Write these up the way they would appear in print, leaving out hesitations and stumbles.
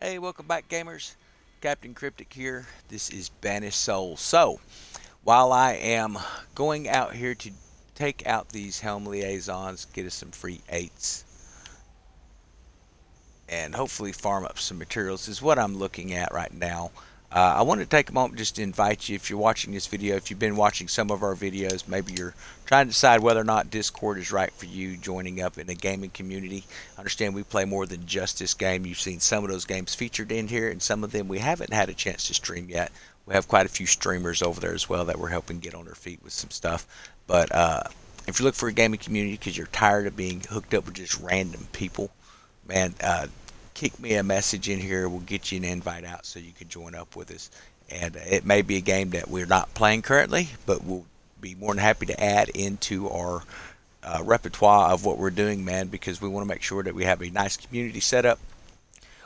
Hey, welcome back, gamers. Captain Cryptic here. This is Banished Souls. So, while I am going out here to take out these Helm Liaisons, get us some free 8s, and hopefully farm up some materials, is what I'm looking at right now. I want to take a moment just to invite you, if you're watching this video, if you've been watching some of our videos, maybe you're trying to decide whether or not Discord is right for you, joining up in a gaming community. I understand we play more than just this game. You've seen some of those games featured in here, and some of them we haven't had a chance to stream yet. We have quite a few streamers over there as well that we're helping get on their feet with some stuff. But if you look for a gaming community because you're tired of being hooked up with just random people, man, kick me a message in here. We'll get you an invite out so you can join up with us. And it may be a game that we're not playing currently, but we'll be more than happy to add into our repertoire of what we're doing, man, because we want to make sure that we have a nice community set up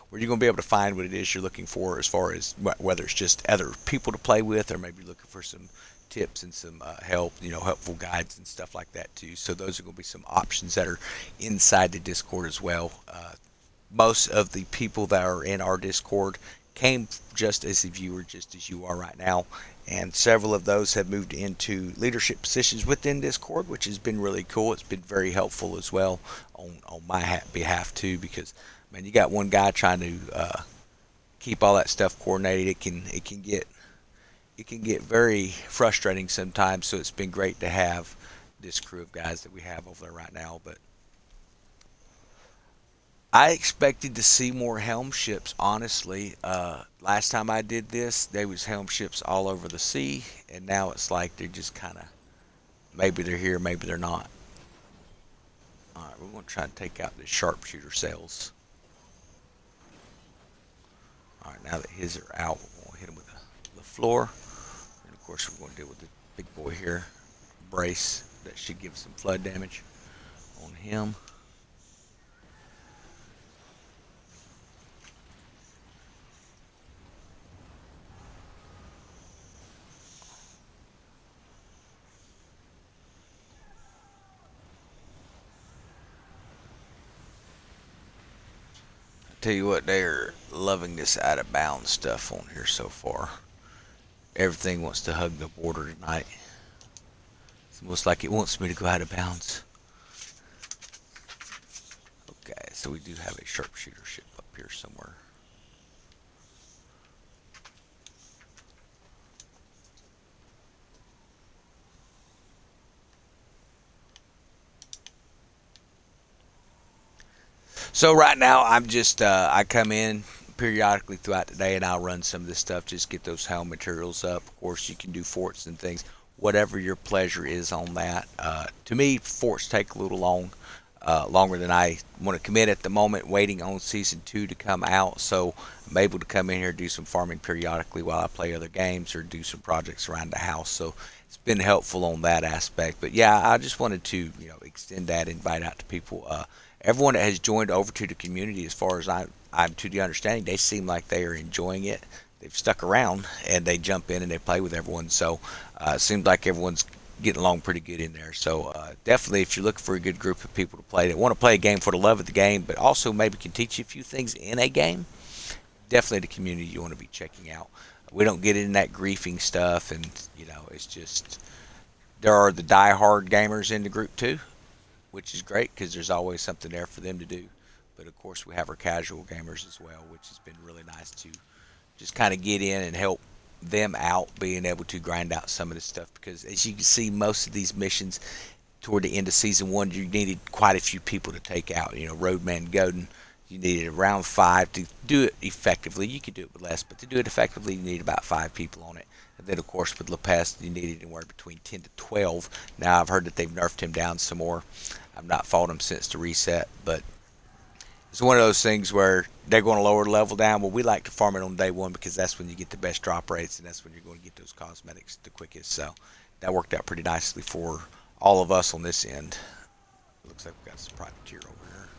where you're going to be able to find what it is you're looking for, as far as whether it's just other people to play with, or maybe looking for some tips and some help, helpful guides and stuff like that too. So those are going to be some options that are inside the Discord as well. Most of the people that are in our Discord came just as a viewer, just as you are right now. And several of those have moved into leadership positions within Discord, which has been really cool. It's been very helpful as well on my behalf too, because man, you got one guy trying to keep all that stuff coordinated. It can get very frustrating sometimes. So it's been great to have this crew of guys that we have over there right now. But I expected to see more helm ships, honestly. Last time I did this, there was helm ships all over the sea, and now it's like they're just kind of, maybe they're here, maybe they're not. All right, we're going to try and take out the sharpshooter sails. All right, now that his are out, we're going to hit him with the floor. And of course, we're going to deal with the big boy here. Brace. That should give some flood damage on him. Tell you what, they're loving this out of bounds stuff on here so far. Everything wants to hug the border tonight. It's almost like it wants me to go out of bounds. Okay, so we do have a sharpshooter ship up here somewhere. So right now I'm just I come in periodically throughout the day and I'll run some of this stuff, just get those helm materials up. Of course, you can do forts and things, whatever your pleasure is on that. To me, forts take a little longer than I want to commit at the moment, waiting on season 2 to come out. So I'm able to come in here and do some farming periodically while I play other games or do some projects around the house. So it's been helpful on that aspect. But yeah, I just wanted to extend that invite out to people. Everyone that has joined over to the community, as far as I'm to the understanding, they seem like they are enjoying it. They've stuck around and they jump in and they play with everyone. So it seems like everyone's getting along pretty good in there. So definitely, if you're looking for a good group of people to play that want to play a game for the love of the game, but also maybe can teach you a few things in a game, definitely the community you want to be checking out. We don't get in that griefing stuff, and it's just there are the die-hard gamers in the group too, which is great because there's always something there for them to do. But of course, we have our casual gamers as well, which has been really nice to just kind of get in and help them out, being able to grind out some of this stuff. Because as you can see, most of these missions toward the end of season 1, you needed quite a few people to take out. Roadman Godin, you needed around 5 to do it effectively. You could do it with less, but to do it effectively, you need about 5 people on it. And then, of course, with Lepest, you needed anywhere between 10 to 12. Now, I've heard that they've nerfed him down some more. I've not fought him since the reset, but it's one of those things where they're going to lower the level down. Well, we like to farm it on day 1 because that's when you get the best drop rates, and that's when you're going to get those cosmetics the quickest. So that worked out pretty nicely for all of us on this end. Looks like we've got some privateer over here.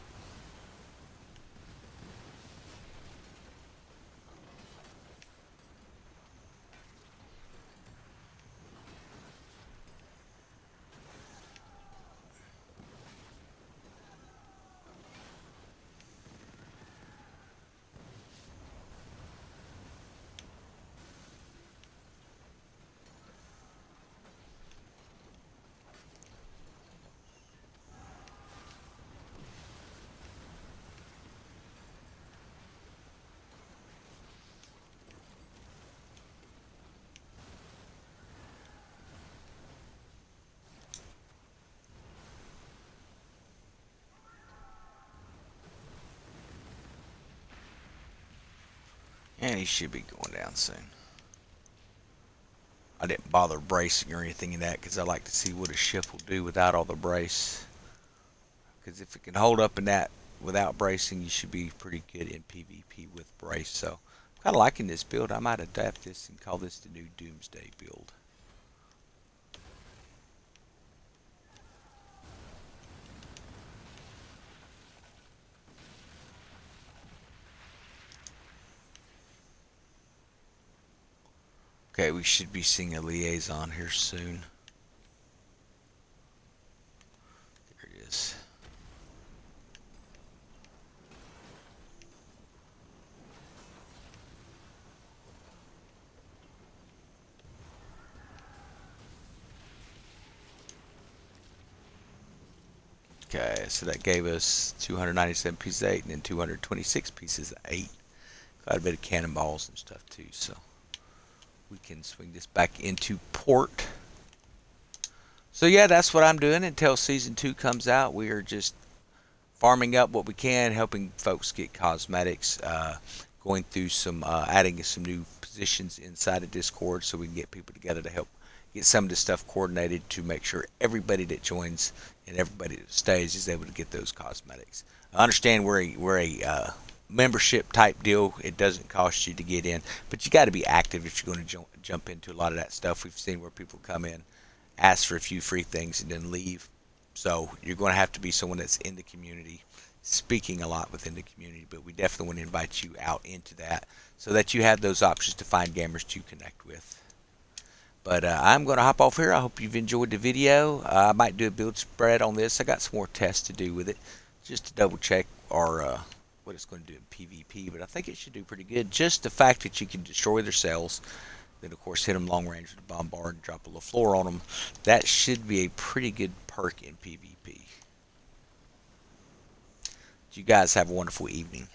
And he should be going down soon. I didn't bother bracing or anything in that because I like to see what a ship will do without all the brace. Because if it can hold up in that without bracing, you should be pretty good in PvP with brace. So I'm kind of liking this build. I might adapt this and call this the new Doomsday build. Okay, we should be seeing a liaison here soon. There it is. Okay, so that gave us 297 pieces of 8 and then 226 pieces of 8. Quite a bit of cannonballs and stuff too, so we can swing this back into port. So yeah, that's what I'm doing until Season 2 comes out. We are just farming up what we can, helping folks get cosmetics, going through some, adding some new positions inside of Discord so we can get people together to help get some of this stuff coordinated to make sure everybody that joins and everybody that stays is able to get those cosmetics. I understand we're a membership type deal. It doesn't cost you to get in, but you got to be active if you're going to jump into a lot of that stuff. We've seen where people come in, ask for a few free things, and then leave. So you're going to have to be someone that's in the community, speaking a lot within the community, but we definitely want to invite you out into that so that you have those options to find gamers to connect with. But I'm going to hop off here. I hope you've enjoyed the video. I might do a build spread on this. I got some more tests to do with it just to double check our what it's going to do in PvP, but I think it should do pretty good. Just the fact that you can destroy their cells, then of course hit them long range with a bombard and drop a little floor on them, that should be a pretty good perk in PvP. You guys have a wonderful evening.